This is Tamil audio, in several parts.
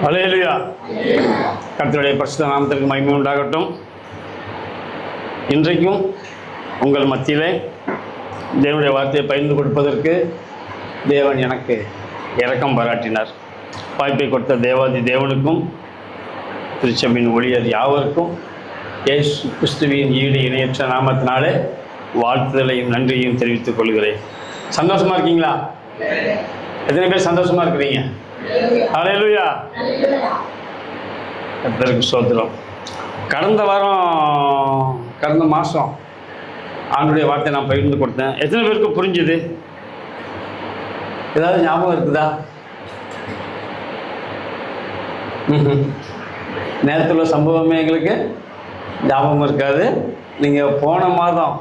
அல்லேலூயா. கர்த்தருடைய பரிசுத்த நாமத்திற்கு மகிமை உண்டாகட்டும். இன்றைக்கும் உங்கள் மத்தியிலே தேவனுடைய வார்த்தையை பகிர்ந்து கொடுப்பதற்கு தேவன் எனக்கு இரக்கம் பாராட்டினார். வாய்ப்பை கொடுத்த தேவாதி தேவனுக்கும் திருச்சபையின் ஊழியர் யாவருக்கும் இயேசு கிறிஸ்துவின் ஈடு இணையற்ற நாமத்தினாலே வாழ்த்துதலையும் நன்றியையும் தெரிவித்துக் கொள்கிறேன். சந்தோஷமா இருக்கீங்களா? எத்தனை பேர் சந்தோஷமா இருக்கிறீங்க? அல்லேலூயா. கர்த்தருக்கு ஸ்தோத்திரம். கடந்த மாதம் ஆண்டுடைய வார்த்தை நான் பகிர்ந்து கொடுத்தேன். எத்தனை பேருக்கு புரிஞ்சுது? ஏதாவது ஞாபகம் இருக்குதா? நேரத்தில் உள்ள சம்பவமே எங்களுக்கு ஞாபகம் இருக்காது. நீங்கள் போன மாதம்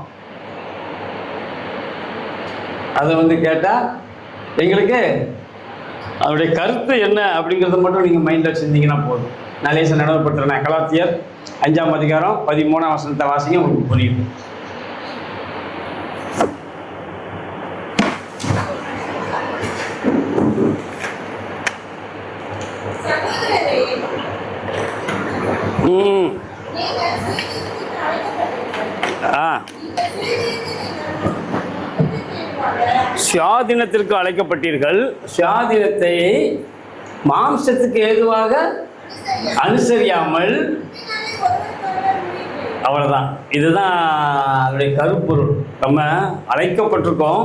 அதை கேட்டால் எங்களுக்கு அவருடைய கருத்து என்ன அப்படிங்கிறத மட்டும் நீங்கள் மைண்டில் வச்சுருந்தீங்கன்னா போதும். நான் லேசாக நினைவுபடுத்துகிறேன். கலாத்தியர் 5ஆம் அதிகாரம் 13ஆம் வசனத்தை வாசிங்க, உங்களுக்கு புரியும். சுயாதீனத்திற்கு அழைக்கப்பட்டீர்கள், சுயாதீனத்தை மாம்சத்துக்கு ஏதுவாக அனுசரியாமல். அவ்வளோதான். இதுதான் அதனுடைய கருப்பொருள். நம்ம அழைக்கப்பட்டிருக்கோம்.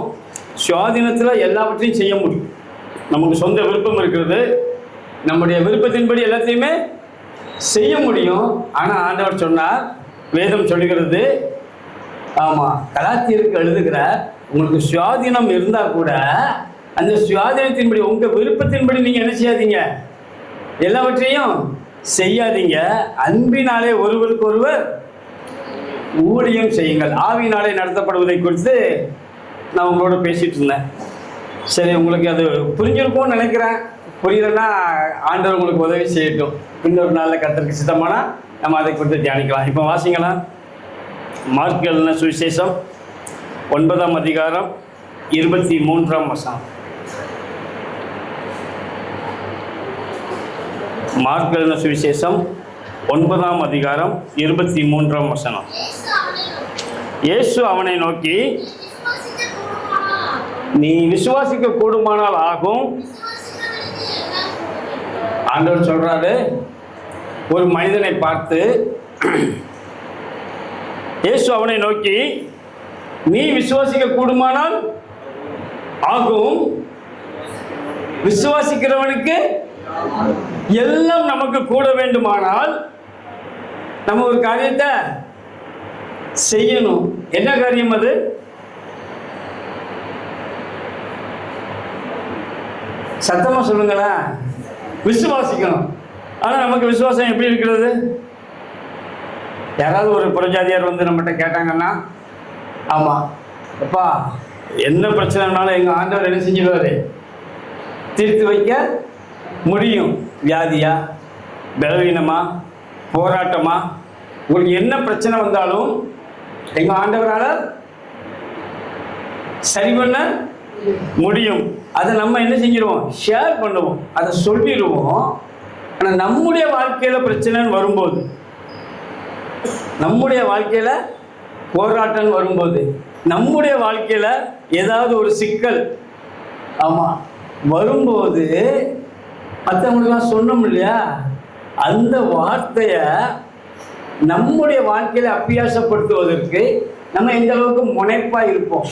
சுயாதீனத்தில் எல்லாவற்றையும் செய்ய முடியும். நமக்கு சொந்த விருப்பம் இருக்கிறது. நம்முடைய விருப்பத்தின்படி எல்லாத்தையுமே செய்ய முடியும். ஆனால் ஆண்டவர் சொன்னார், வேதம் சொல்லுகிறது, ஆமாம், கலாத்தியருக்கு எழுதுகிறார், உங்களுக்கு சுயாதீனம் இருந்தால் கூட அந்த சுயாதீனத்தின்படி உங்கள் விருப்பத்தின்படி நீங்கள் என்ன செய்யாதீங்க, எல்லாவற்றையும் செய்யாதீங்க. அன்பினாலே ஒருவருக்கு ஒருவர் ஊழியம் செய்யுங்கள். ஆவியினாலே நடத்தப்படுவதை குறித்து நான் உங்களோட பேசிகிட்டு இருந்தேன். சரி, உங்களுக்கு அது புரிஞ்சிருக்கும்னு நினைக்கிறேன். புரியலன்னா ஆண்டவர் உங்களுக்கு உதவி செய்யட்டும். இன்னொரு நாளில் கர்த்தருக்கு சித்தமானா நம்ம அதை குறித்து தியானிக்கலாம். இப்போ வாசிங்களா, மார்க் எழுதின சுவிசேஷம் 9ஆம் அதிகாரம் 23ஆம் வசனம். மார்க் எழுதின சுவிசேஷம் 9ஆம் அதிகாரம் 23ஆம் வசனம். இயேசு அவனை நோக்கி, நீ விசுவாசிக்க கூடுமானால் ஆகும். ஆண்டவர் சொல்றாரு, ஒரு மனிதனை பார்த்து இயேசு அவனை நோக்கி, நீ விசுவாசிக்க கூடுமானால் ஆகும். விசுவாசிக்கிறவனுக்கு எல்லாம் நமக்கு கூட வேண்டுமானால் நம்ம ஒரு காரியத்தை செய்யணும். என்ன காரியம் அது? சத்தமா சொல்லுங்களேன். விசுவாசிக்கணும். ஆனால் நமக்கு விசுவாசம் எப்படி இருக்கிறது? யாராவது ஒரு புறஜாதியார் நம்மகிட்ட கேட்டாங்கன்னா, ஆமாம் அப்பா, என்ன பிரச்சனைனாலும் எங்கள் ஆண்டவர் என்ன செஞ்சிடுவார், தீர்த்து வைக்க முடியும். வியாதியா, பலவீனமா, போராட்டமா, உங்களுக்கு என்ன பிரச்சனை வந்தாலும் எங்கள் ஆண்டவரால் சரி பண்ண முடியும். அதை நம்ம என்ன செஞ்சிடுவோம், ஷேர் பண்ணுவோம், அதை சொல்லிடுவோம். ஆனால் நம்முடைய வாழ்க்கையில் பிரச்சனைன்னு வரும்போது, நம்முடைய வாழ்க்கையில் போராட்டம் வரும்போது, நம்முடைய வாழ்க்கையில் ஏதாவது ஒரு சிக்கல் ஆமாம் வரும்போது மற்றவங்களுக்கெல்லாம் சொன்னோம் இல்லையா, அந்த வார்த்தையை நம்முடைய வாழ்க்கையில் அபியாசப்படுத்துவதற்கு நம்ம எந்த அளவுக்கு முனைப்பாக இருப்போம்.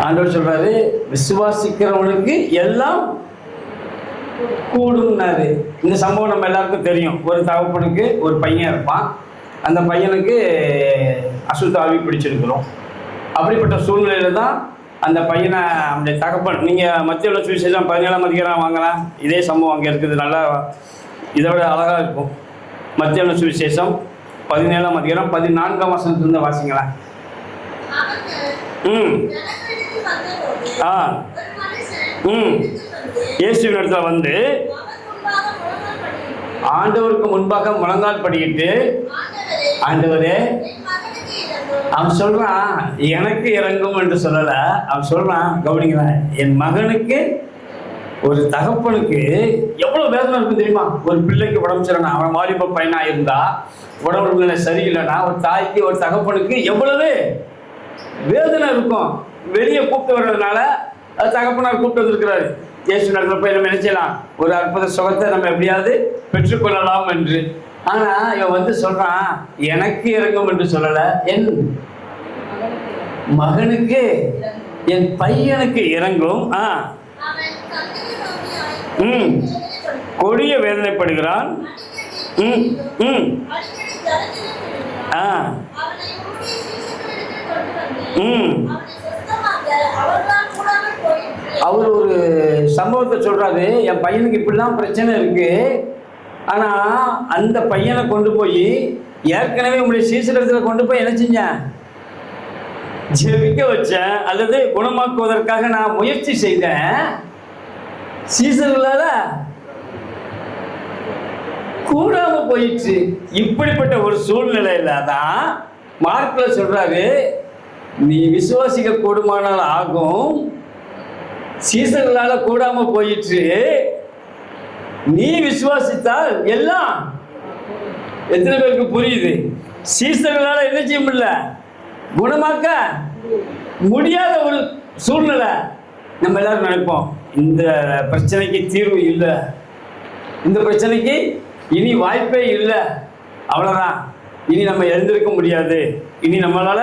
ஆண்டவர் சொல்றாரு, விசுவாசிக்கிறவனுக்கு எல்லாம் கூடும்னாரு. இந்த சம்பவம் நம்ம எல்லாருக்கும் தெரியும். ஒரு தகப்பனுக்கு ஒரு பையன் இருப்பான். அந்த பையனுக்கு அசுத்த ஆவி பிடிச்சிருக்கிறோம். அப்படிப்பட்ட சூழ்நிலையில தான் அந்த பையனை அவனுடைய தகப்பன், நீங்கள் மத்திய சுவிசேஷம் 17ஆம் அதிகாரம் வாங்கலாம், இதே சம்பவம் அங்கே இருக்குது. நல்லா இதோட அழகாக இருக்கும். மத்திய சுவிசேஷம் 17ஆம் அதிகாரம் 14ஆம் வசனத்திலிருந்து வாசிங்களா. இயேசுவின் இடத்துல வந்து ஆண்டவருக்கு முன்பாக முழங்கால் படிக்கிட்டு, ஆண்டவரே, அவன் சொல்றான், எனக்கு இறங்கும் என்று சொல்லல. அவன் சொல்றான், கவனிங்களேன், என் மகனுக்கு ஒரு தகப்பனுக்கு எவ்வளவு வேதனை இருக்கும் தெரியுமா? ஒரு பிள்ளைக்கு உடம்பு சரியில்லைனா, அவன் வாலிப பையனா இருந்தா உடம்புல சரியில்லைன்னா ஒரு தாய்க்கு ஒரு தகப்பனுக்கு எவ்வளவு வேதனை இருக்கும். வெளியே கூப்பிட்டு வர்றதுனால தகப்பனார் கூப்பிட்டு வந்திருக்கிறாரு. இயேசு நடத்துல போய் நம்ம நினைச்சலாம் ஒரு அற்புத சுகத்தை நம்ம எப்படியாவது பெற்றுக்கொள்ளலாம் என்று. ஆனா இவன் வந்து சொல்றான், எனக்கு இறங்கும் என்று சொல்லல, என் மகனுக்கு என் பையனுக்கு இறங்கும். கொடிய வேதனைப்படுகிறான். அவர் ஒரு சம்பவத்தை சொல்றாரு, என் பையனுக்கு இப்படிலாம் பிரச்சனை இருக்கு, ஆனா அந்த பையனை கொண்டு போய் ஏற்கனவே உங்களுடைய சீசரத்துல கொண்டு போய் என்ன செஞ்சேன், ஜெபிக்க வச்சேன், அல்லது குணமாக்குவதற்காக நான் முயற்சி செய்தேன். சீசர்களால கூடாம போயிடுச்சு. இப்படிப்பட்ட ஒரு சூழ்நிலையில தான் மார்க்ல சொல்றாரு, நீ விசுவாசிக்க கூடுமானால் ஆகும், சீசர்களால கூடாம போயிற்று, நீ விசுவாசித்தால் எல்லாம். எத்தனை பேருக்கு புரியுது? சீசர்களால என்ன செய்ய முடியல, குணமாக்க முடியாத ஒரு சூழ்நிலை. நம்ம எல்லாரும் நினைப்போம், இந்த பிரச்சனைக்கு தீர்வு இல்லை, இந்த பிரச்சனைக்கு இனி வாய்ப்பே இல்லை, அவ்வளோதான், இனி நம்ம எழுந்திருக்க முடியாது, இனி நம்மளால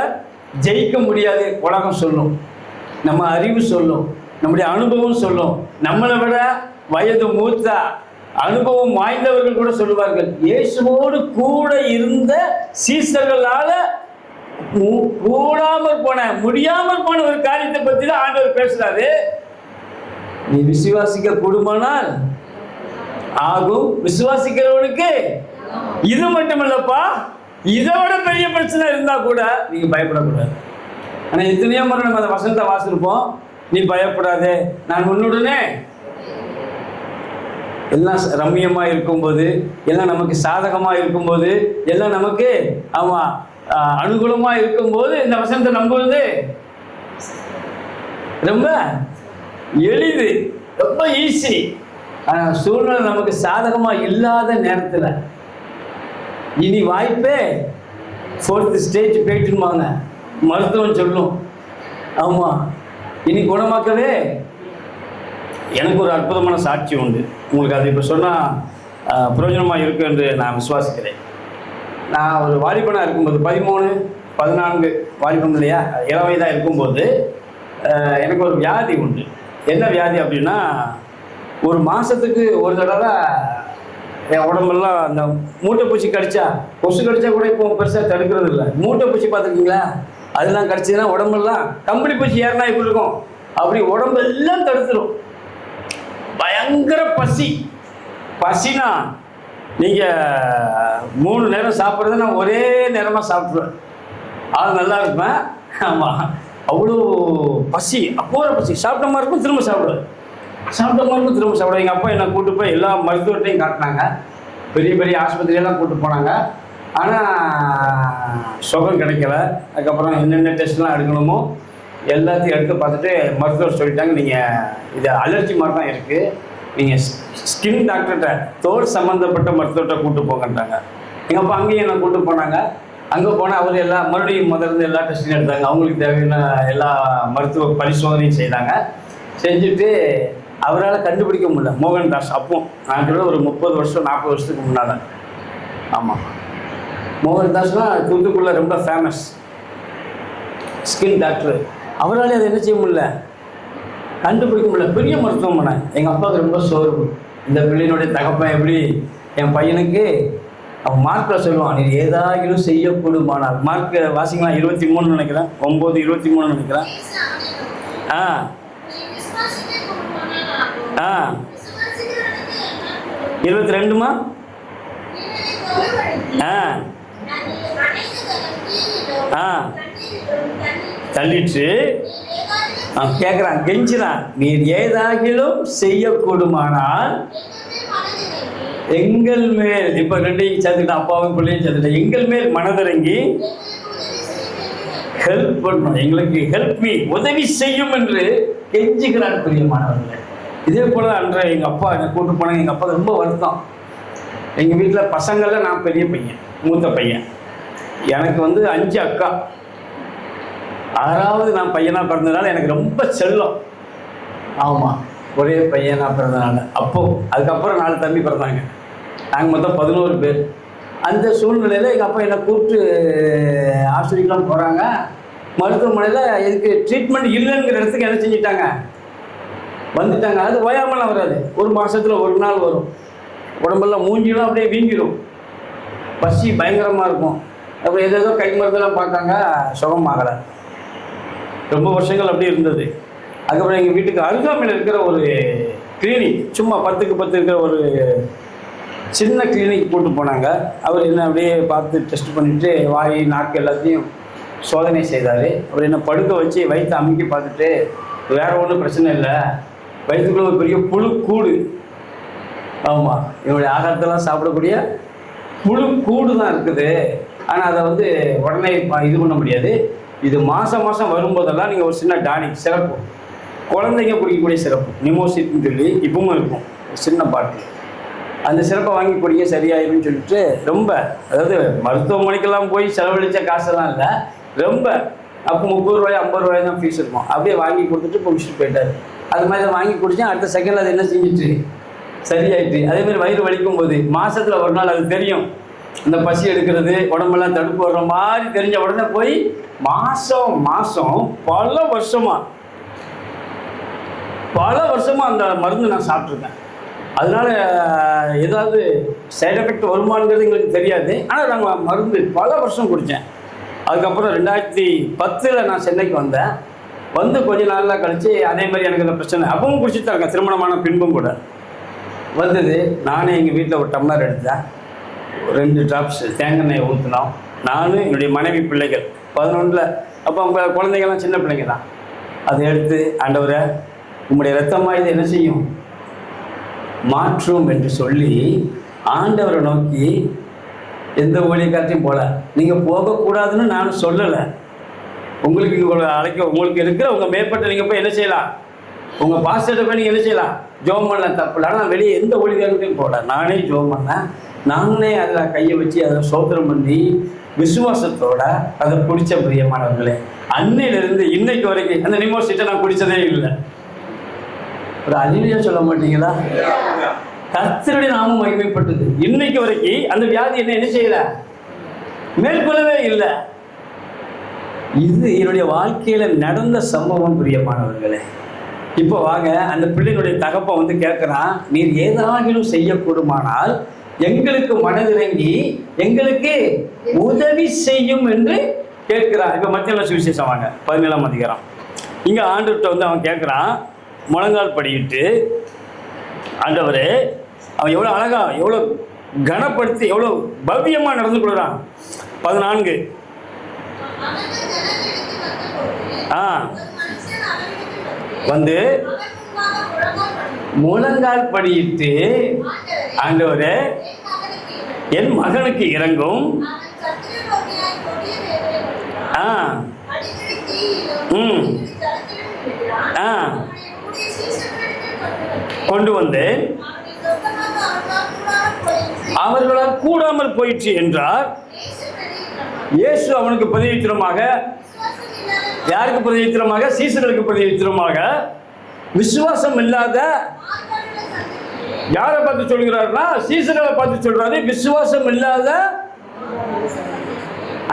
ஜெயிக்க முடியாது. உலகம் சொல்லும், நம்ம அறிவு சொல்லும், நம்முடைய அனுபவம் சொல்லும், நம்மளை விட வயது மூத்த அனுபவம் வாய்ந்தவர்கள் கூட சொல்லுவார்கள். இயேசுவோடு கூட இருந்த சீசர்களால கூடாமல் போன, முடியாமல் போன ஒரு காரியத்தை பற்றி தான் ஆண்டவர் பேசுறாரு. நீ விசுவாசிக்க கூடுமானால் ஆகும், விசுவாசிக்கிறவனுக்கு இது மட்டுமல்லப்பா, இதோட பெரிய பிரச்சனை இருந்தா கூட நீங்க பயப்படக்கூடாது. ஆனா எத்தனையோ முறை நம்ம அந்த வசனத்தை வாசிருப்போம், நீ பயப்படாதே, நான் உன்னுடனே. எல்லாம் ரம்மியமா இருக்கும்போது, எல்லாம் நமக்கு சாதகமா இருக்கும்போது, எல்லாம் நமக்கு ஆமா அனுகூலமா இருக்கும்போது இந்த வசனத்தை நம்புவது ரொம்ப எளிது, ரொம்ப ஈஸி. ஆனால் சூழ்நிலை நமக்கு சாதகமா இல்லாத நேரத்தில் இனி வாய்ப்பே 4th ஸ்டேஜ் போயிட்டுருவாங்க, மருத்துவம் சொல்லும். ஆமா, இனி குணமாக்கவே. எனக்கு ஒரு அற்புதமான சாட்சி உண்டு, உங்களுக்கு அது இப்போ சொன்னால் பிரயோஜனமாக இருக்கு என்று நான் விசுவாசிக்கிறேன். நான் ஒரு வாலிபனாக இருக்கும்போது 13, 14 வாலிபன் இல்லையா, இளம் வயதாக இருக்கும்போது எனக்கு ஒரு வியாதி உண்டு. என்ன வியாதி அப்படின்னா, ஒரு மாதத்துக்கு ஒரு தடவை என் உடம்பெல்லாம் அந்த மூட்டைப்பூச்சி கடிச்சா, கொசு கடிச்சா கூட இப்போ பெருசாக தடுக்கிறது இல்லை, மூட்டைப்பூச்சி பார்த்துருக்கீங்களா, அதெல்லாம் கடிச்சதுன்னா உடம்பெல்லாம், கம்பளி பூச்சி ஏறினா இப்படி இருக்கும், அப்படி உடம்பெல்லாம் தடுத்துடும். பயங்கர பசினா நீங்கள் 3 நேரம் சாப்பிட்றத நான் ஒரே நேரமாக சாப்பிட்ருவேன், அது நல்லா இருப்பேன். ஆமாம், அவ்வளோ பசி, அப்போற பசி. சாப்பிட்ட மாதிரி இருக்கும், திரும்ப சாப்பிடுவேன், சாப்பிட்ட மாதிரி இருக்கும், திரும்ப சாப்பிடுவேன். எங்கள் அப்பா என்னை கூப்பிட்டு போய் எல்லா மருத்துவர்கிட்டையும் காட்டினாங்க, பெரிய பெரிய ஆஸ்பத்திரியெல்லாம் கூப்பிட்டு போனாங்க. ஆனால் சுகம் கிடைக்கல. அதுக்கப்புறம் என்னென்ன டெஸ்ட்லாம் எடுக்கணுமோ எல்லாத்தையும் எடுத்து பார்த்துட்டு மருத்துவர் சொல்லிட்டாங்க, நீங்கள் இது அலர்ஜி மாதிரி தான் இருக்குது, நீங்கள் ஸ்கின் டாக்டர்கிட்ட, தோல் சம்மந்தப்பட்ட மருத்துவர்கிட்ட கூப்பிட்டு போங்கன்றாங்க. எங்கள் அப்பா அங்கேயும் என்னை கூப்பிட்டு போனாங்க. அங்கே போனால் அவர் மறுபடியும் முதல்ல எல்லா டெஸ்ட்டையும் எடுத்தாங்க, அவங்களுக்கு தேவையான எல்லா மருத்துவ பரிசோதனையும் செய்தாங்க. செஞ்சுட்டு அவரால் கண்டுபிடிக்க முடியல. மோகன்தாஸ், அப்போ நான் சொல்ல ஒரு 30 வருஷம் 40 வருஷத்துக்கு முன்னால். ஆமாம், மோகன்தாஸ்னால் தூத்துக்குடியில் ரொம்ப ஃபேமஸ் ஸ்கின் டாக்டர். அவரால் அதை என்ன செய்ய முடியல, கண்டுபிடிக்க முடியல. பெரிய மருத்துவமனை. எங்கள் அப்பாவுக்கு ரொம்ப சோர்வு. இந்த பிள்ளையினுடைய தகப்பன் எப்படி என் பையனுக்கு, அவன் மார்க்கில் சொல்லுவான், நீ ஏதாகிலும் செய்யக்கூடுமானால். மார்க் வாசிங்களா, 23 நினைக்கிறேன், 9:23 நினைக்கிறேன். 22மா? தள்ளிட்டு கேட்குறான், கெஞ்சுறான், நீர் ஏதாகிலும் செய்யக்கூடுமானால் எங்கள் மேல், இப்போ 2ஐயும் சேர்த்துக்கிட்ட, அப்பாவும் பிள்ளையும் சேர்த்துக்கிட்ட, எங்கள் மேல் மனதிறங்கி ஹெல்ப் பண்ணும், எங்களுக்கு ஹெல்ப் மீ, உதவி செய்யும் என்று கெஞ்சுகிறான். பிரியமானவர்களே, இதே போல் அன்றை எங்கள் அப்பா என்னை கூப்பிட்டு போனாங்க. எங்கள் அப்பா ரொம்ப வருத்தம். எங்கள் வீட்டில் பசங்களில் நான் பெரிய பையன், மூத்த பையன். எனக்கு 5 அக்கா. 6வது நான் பையனாக பிறந்ததுனால எனக்கு ரொம்ப செல்லம். ஆமாம், ஒரே பையனாக பிறந்ததுனால. அதுக்கப்புறம் 4 தம்பி பிறந்தாங்க. நாங்கள் மொத்தம் 11 பேர். அந்த சூழ்நிலையில் எங்கள் அப்பா என்னை கூப்பிட்டு ஆஸ்பத்திரிக்கெலாம் போகிறாங்க. மருத்துவமனையில் எதுக்கு ட்ரீட்மெண்ட் இல்லைங்கிற இடத்துக்கு என்ன செஞ்சிட்டாங்க, வந்துட்டாங்க. அது ஓயாமலாம் வராது, ஒரு மாதத்தில் ஒரு நாள் வரும். உடம்பெல்லாம் மூஞ்சிலாம் அப்படியே வீங்கிடும், பசி பயங்கரமாக இருக்கும். அப்புறம் ஏதேதோ கை மருந்தெல்லாம் பார்த்தாங்க, சுகமாகலை. ரொம்ப வருஷங்கள் அப்படி இருந்தது. அதுக்கப்புறம் எங்கள் வீட்டுக்கு அருகாமையில் இருக்கிற ஒரு கிளினிக், சும்மா 10க்கு 10 இருக்கிற ஒரு சின்ன கிளினிக் கூட்டு போனாங்க. அவர் என்ன அப்படியே பார்த்து டெஸ்ட் பண்ணிவிட்டு வாய் நாக்கு எல்லாத்தையும் சோதனை செய்தார். அவர் என்ன படுக்க வச்சு வயிற்று அமுக்கி பார்த்துட்டு, வேறு ஒன்றும் பிரச்சனை இல்லை, வயிற்றுக்குள்ள ஒரு பெரிய புழு கூடு. ஆமாம், என்னுடைய ஆகாரத்தெல்லாம் சாப்பிடக்கூடிய புழு கூடு தான் இருக்குது. ஆனால் அதை உடனே இது பண்ண முடியாது. இது மாதம் வரும்போதெல்லாம் நீங்கள் ஒரு சின்ன டானிக் சிறப்பு, குழந்தைங்க குடிக்கக்கூடிய சிறப்பு, நிமோசிட்னு சொல்லி இப்பவும் இருக்கும், சின்ன பாட்டில். அந்த சிறப்பை வாங்கி குடிக்க சரியாயிருன்னு சொல்லிட்டு ரொம்ப, அதாவது மருத்துவமனைக்கெல்லாம் போய் செலவழித்த காசெல்லாம் இல்லை, ரொம்ப அப்போ 30 ரூபாய் 50 ரூபாய் தான் ஃபீஸ் இருக்கும். அப்படியே வாங்கி கொடுத்துட்டு குடிச்சிட்டு போயிட்டார். அது மாதிரி வாங்கி குடித்தேன். அடுத்த செகண்ட் அது என்ன செஞ்சிட்டு சரியாயிட்டு. அதேமாதிரி வயிறு வலிக்கும் போது மாதத்தில் ஒரு நாள் அது தெரியும், இந்த பசி எடுக்கிறது, உடம்பெல்லாம் தடுப்பு வர்ற மாதிரி தெரிஞ்ச உடனே போய் மாதம் பல வருஷமாக அந்த மருந்து நான் சாப்பிட்ருக்கேன். அதனால் ஏதாவது சைட் எஃபெக்ட் வருமானங்கிறது எங்களுக்கு தெரியாது. ஆனால் நாங்கள் மருந்து பல வருஷம் குடித்தேன். அதுக்கப்புறம் 2010 நான் சென்னைக்கு வந்தேன். கொஞ்ச நாளில் கழித்து அதே மாதிரி எனக்கு இந்த பிரச்சனை அப்பவும் குடிச்சிட்டு தான் இருக்கேன். திருமணமான பின்பும் கூட வந்தது. நானே எங்கள் வீட்டில் ஒரு டம்ளர் எடுத்தேன், 2 ட்ராப்ஸ் தேங்காய் எண்ணெய் ஊற்றினோம். நான் என்னுடைய மனைவி பிள்ளைகள் 11. அப்போ அவங்க குழந்தைங்கள்லாம் சின்ன பிள்ளைங்க தான். அதை எடுத்து, ஆண்டவரை உங்களுடைய ரத்தமாக இது என்ன செய்யும், மாற்றும் என்று சொல்லி ஆண்டவரை நோக்கி எந்த ஊழியக்காரத்தையும் போல. நீங்கள் போகக்கூடாதுன்னு நான் சொல்லலை. உங்களுக்கு உங்களுக்கு இருக்கிற உங்கள் மேற்பட்ட நீங்கள் போய் என்ன செய்யலாம், உங்கள் பாஸ்டர்கிட்ட போய் நீங்கள் என்ன செய்யலாம், ஜோம் பண்ணலாம், தப்பு இல்லை. ஆனால் வெளியே எந்த ஊழியக்காரத்தையும் போகல. நானே ஜோம் பண்ணேன். நானே அதில் கையை வச்சு அதை சோதனம் பண்ணி விசுவாசத்தோட அதை பிடிச்ச பிரியமானவர்களே, அன்னையிலிருந்து இன்னைக்கு வரைக்கும் அந்த நிமோசிட்டை நான் குடித்ததே இல்லை. ஒரு அழிவியா சொல்ல மாட்டீங்களா? கர்த்தருடைய நாமம் மகிமைப்பட்டது. இன்னைக்கு வரைக்கும் அந்த வியாதி என்ன செய்யல, மேற்கொள்ளவே இல்லை. இது என்னுடைய வாழ்க்கையில நடந்த சம்பவம் பிரியமானவர்களே. இப்போ வாங்க, அந்த பிள்ளைகளுடைய தகப்பன் கேட்கிறான், நீர் ஏதாகிலும் செய்யக்கூடுமானால் எங்களுக்கு மனதிறங்கி எங்களுக்கு உதவி செய்யும் என்று கேட்கிறான். இப்போ மத்திய சுவிசேஷம் வாங்க 17ஆம் அதிகாரம். இங்க ஆண்டவர்கிட்ட அவன் கேட்கிறான், முழங்கால் படிக்கிட்டு, ஆண்டவரே, அவன் எவ்வளோ அழகா, எவ்வளோ கனப்படுத்தி, எவ்வளோ பவ்யமாக நடந்து கொள்கிறான். 14 வந்து முழங்கால் படியிட்டு, ஆண்டவரே என் மகனுக்கு இறங்கும், கொண்டு வந்து அவர்களால் கூடாமல் போயிற்று என்றார். இயேசு அவனுக்கு பிரதியுத்தரமாக, யாருக்கு பிரதியுத்தரமாக? சீசர்களுக்கு பிரதியுத்தரமாக, விசுவாசம் இல்லாத, யாரை பார்த்து சொல்கிறார்னா சீசர்களை பார்த்து சொல்றாரு. விசுவாசம் இல்லாத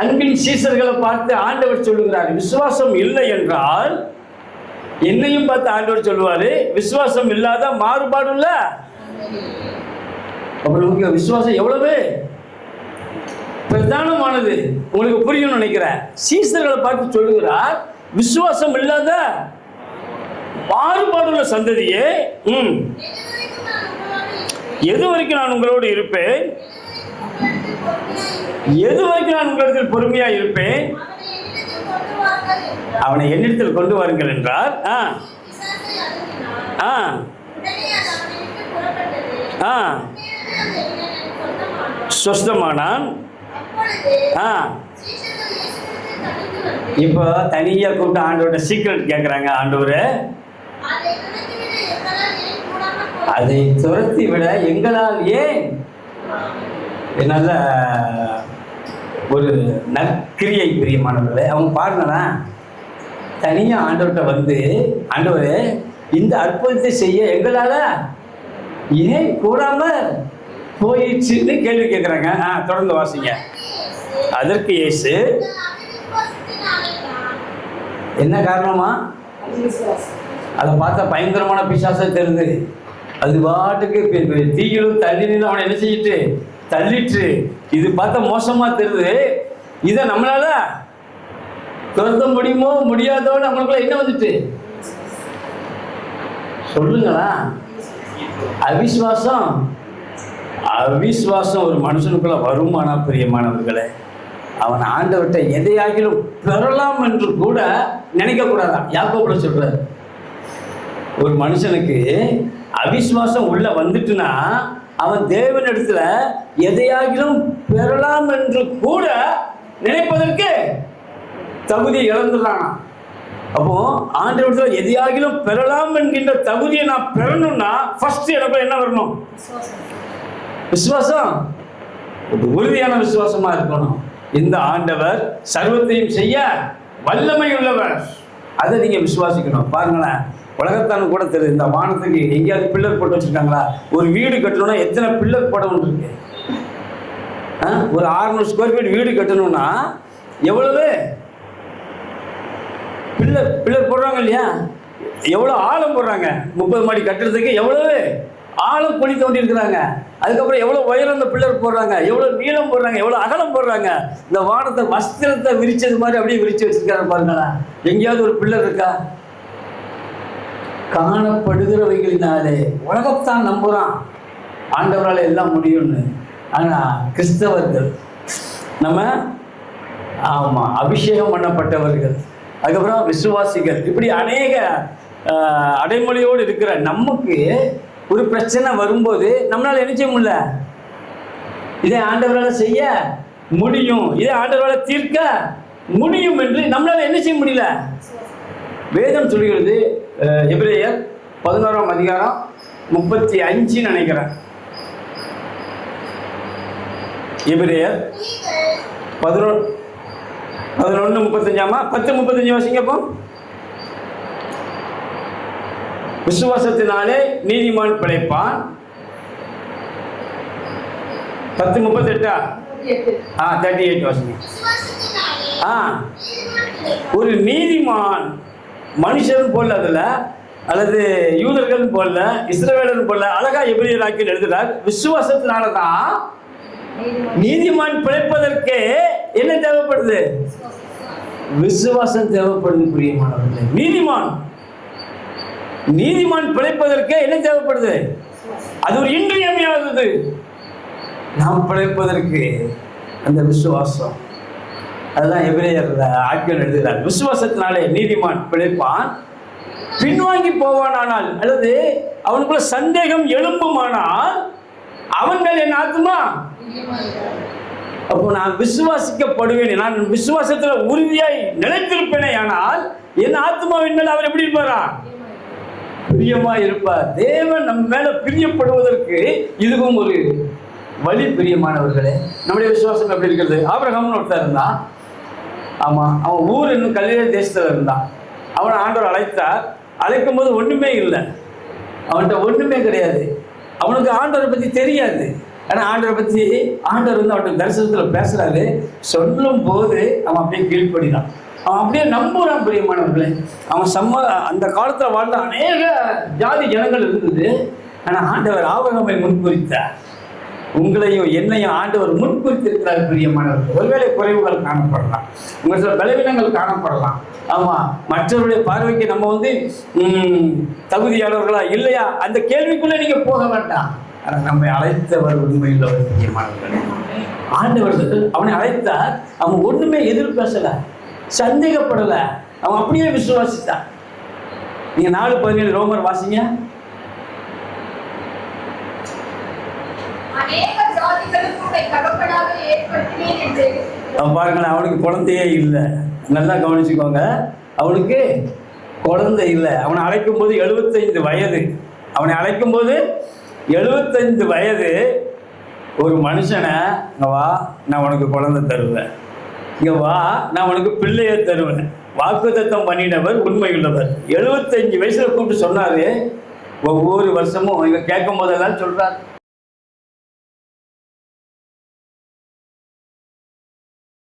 அன்பின் சீசர்களை பார்த்து ஆண்டவர் சொல்லுகிறார், விசுவாசம் இல்லை என்றால் என்னையும் பார்த்து ஆண்டவர் சொல்லுவாரு, விசுவாசம் இல்லாத மாறுபாடுள்ள. உங்களுக்கு விசுவாசம் எவ்வளவு பிரதானமானது உங்களுக்கு புரியும் நினைக்கிறேன். சீசர்களை பார்த்து சொல்லுகிறார், விசுவாசம் இல்லாத மாறுபாடுள்ள சந்ததியே, எது வரைக்கும் நான் உங்களோடு இருப்பேன், எது வரைக்கும் நான் உங்களிடத்தில் பொறுமையா இருப்பேன், அவனை என்னிடத்தில் கொண்டு வாருங்கள் என்றார். சொஸ்தமானான். இப்போ தனியா கூப்பிட்டு ஆண்டவர்கிட்ட சீக்கிரம் கேட்கிறாங்க, ஆண்டவரே அதை துரத்தி விட எங்களால் ஏன் நல்ல ஒரு நற்கிரியை பிரியமானவர்களே. அவங்க பாருங்களேன், தனியா ஆண்டவர்கிட்ட வந்து, ஆண்டவரே இந்த அற்புதத்தை செய்ய எங்களால ஏன் கூடாம போயிடுச்சுன்னு கேள்வி கேட்குறாங்க. தொடர்ந்து வாசிங்க. அதற்கு இயேசு என்ன காரணமா? அதை பார்த்தா பயங்கரமான பிசாசா தெரியுது. அது பாட்டுக்கு தீயிலும் தள்ளினும் அவனை என்ன செய்யிட்டு தள்ளிட்டு, இது பார்த்தா மோசமா தெரியுது. இதை நம்மளால துரத்த முடியுமோ முடியாதோன்னு நம்மளுக்குள்ள என்ன வந்துட்டு சொல்லுங்களா? அவிஸ்வாசம் அவிஸ்வாசம் ஒரு மனுஷனுக்குள்ள வருமானா பிரியமானவர்களே? அவன் ஆண்டவர்கிட்ட எதையாகிலும் பெறலாம் என்று கூட நினைக்க கூடாதான். யாக்கோபுல சொல்றாரு, ஒரு மனுஷனுக்கு அவிஸ்வாசம் உள்ள வந்துட்டுனா அவன் தேவனிடத்துல எதையாகிலும் பெறலாம் என்று கூட நினைப்பதற்கு தகுதியை இழந்துடுறான். அப்போ ஆண்டவரிடத்துல எதையாகிலும் பெறலாம் என்கின்ற தகுதியை நான் பெறணும்னா ஃபர்ஸ்ட் எனக்கு என்ன வரணும்? விசுவாசம். உறுதியான விசுவாசமா இருக்கணும். இந்த ஆண்டவர் சர்வத்தையும் செய்ய வல்லமை உள்ளவர், அதை நீங்க விசுவாசிக்கணும். பாருங்களேன், உலகத்தானு கூட தெரியுது, இந்த வானத்துக்கு எங்கேயாவது பில்லர் போட்டு வச்சிருக்காங்களா? ஒரு வீடு கட்டணும்னா எத்தனை பில்லர் போட இருக்கு? ஒரு 600 ஸ்கொயர் ஃபீட் வீடு கட்டணும்னா எவ்வளவு பில்லர் போடுறாங்க இல்லையா? எவ்வளவு ஆழம் போடுறாங்க? 30 மாடி கட்டுறதுக்கு எவ்வளவு ஆழம் குழி தோண்டி இருக்கிறாங்க. அதுக்கப்புறம் எவ்வளவு உயரம் அந்த பில்லர் போடுறாங்க, எவ்வளவு நீளம் போடுறாங்க, எவ்வளவு அகலம் போடுறாங்க. இந்த வானத்தை வஸ்திரத்தை விரிச்சது மாதிரி அப்படியே விரிச்சு வச்சிருக்காரு பாருங்களா. எங்கேயாவது ஒரு பில்லர் இருக்கா? காணப்படுகிறவைகளினாலே உலகத்தான் நம்புறான் ஆண்டவரால் எல்லாம் முடியும்னு. ஆனா கிறிஸ்தவர்கள் நம்ம அபிஷேகம் பண்ணப்பட்டவர்கள், அதுக்கப்புறம் விசுவாசிகள், இப்படி அநேக அடைமொழியோடு இருக்கிற நமக்கு ஒரு பிரச்சனை வரும்போது நம்மளால என்ன செய்ய முடியல? இதை ஆண்டவரால் செய்ய முடியும், இதை ஆண்டவரால் தீர்க்க முடியும் என்று நம்மளால என்ன செய்ய முடியல? வேதம் சொல்கிறது, எபிரேயர் 11ஆம் அதிகாரம் 35 நினைக்கிறேன். எபிரேயர் 11:35 10:35 வாசிங்கப்போ. விசுவாசத்தினாலே நீதிமான் பிழைப்பான். 10:38 38 வாசிங்க. ஒரு நீதிமான் மனுஷன் போல அதுல, அல்லது யூதர்கள் போல, இஸ்ரவேலர் போல அழகா எபிரேயர் ஆக்கில் எழுதுறார். விசுவாசத்தினாலதான் நீதிமான் பிழைப்பதற்கு என்ன தேவைப்படுது? விசுவாசம் தேவைப்படுது பிரியமானவர்களே. நீதிமான் பிழைப்பதற்கு என்ன தேவைப்படுது? அது ஒரு இன்றியமையாதது. நாம் பிழைப்பதற்கு அந்த விசுவாசம். அதுதான் எபிரேயர் ஆக்கியோன் எழுதுகிறார். விசுவாசத்தினாலே நீதிமான் பிழைப்பான். பின்வாங்கி போவானால், அல்லது அவனுக்குள்ள சந்தேகம் எழும்புமானால் அவன் மேல் என் ஆத்துமா. அப்போ நான் விசுவாசிக்கப்படுவேன், நான் விசுவாசத்துல உறுதியாய் நிலைத்திருப்பேனே, ஆனால் என் ஆத்மாவின் மேல் அவர் எப்படி இருப்பாரா? பிரியமா இருப்பார். தேவன் நம்ம மேல பிரியப்படுவதற்கு இதுவும் ஒரு வழி பிரியமானவர்களே. நம்முடைய விசுவாசம் எப்படி இருக்கிறது? ஆபிரகாம்னு ஒருத்தர் இருந்தான். அவன் ஊர் இன்னும் கல்லிலே தேசத்துல இருந்தான். அவனை ஆண்டவர் அழைத்தார். அழைக்கும் போது ஒண்ணுமே இல்லை, அவன்கிட்ட ஒண்ணுமே கிடையாது. அவனுக்கு ஆண்டவரை பத்தி தெரியாது. ஆனா ஆண்டவரை பத்தி ஆண்டவர் வந்து அவனுக்கு தரிசனத்துல பேசுறாரு. சொல்லும் போது அவன் அப்படியே கீழ்ப்படினான். அவன் அப்படியே நம்புறான் பிரியமானவர்களே. அவன் அந்த காலத்துல வாழ்ந்த அநேக ஜாதி ஜனங்கள் இருந்தது. ஆனா ஆண்டவர் ஆபிரகாமை முன்குறித்தார். உங்களையும் என்னையும் ஆண்டவர் முன்குறித்திருக்கிறார் பிரியமானவர்கள். ஒருவேளை குறைவுகள் காணப்படலாம், உங்க சில பலவீனங்கள் காணப்படலாம். மற்றவருடைய பார்வைக்கு நம்ம வந்து தகுதியானவர்களா இல்லையா அந்த கேள்விக்குள்ள நீங்க போக வேண்டாம். ஆனா நம்மை அழைத்தவர் உண்மையுள்ளவர் பிரியமானவர்களே. ஆண்டவர்கள் அவனை அழைத்தார். அவன் ஒண்ணுமே எதிர்பேசல, சந்தேகப்படல, அவன் அப்படியே விசுவாசித்தான். நீங்க 4:17 ரோமர் வாசிங்க. பாருங்களேன், அவனுக்கு குழந்தையே இல்லை. நல்லா கவனிச்சுக்கோங்க, அவனுக்கு குழந்தை இல்லை. அவனை அழைக்கும் போது 75 வயது. அவனை அழைக்கும் போது 75 வயது ஒரு மனுஷனை, இங்க வா நான் உனக்கு குழந்தை தருவேன், இங்க வா நான் உனக்கு பிள்ளைய தருவேன், வாக்குத்தத்தம் பண்ணினவர் உண்மையுள்ளவர். 75 வயசுல கூப்பிட்டு சொன்னாரு. ஒவ்வொரு வருஷமும் இவங்க கேட்கும் போதெல்லாம் சொல்றார்,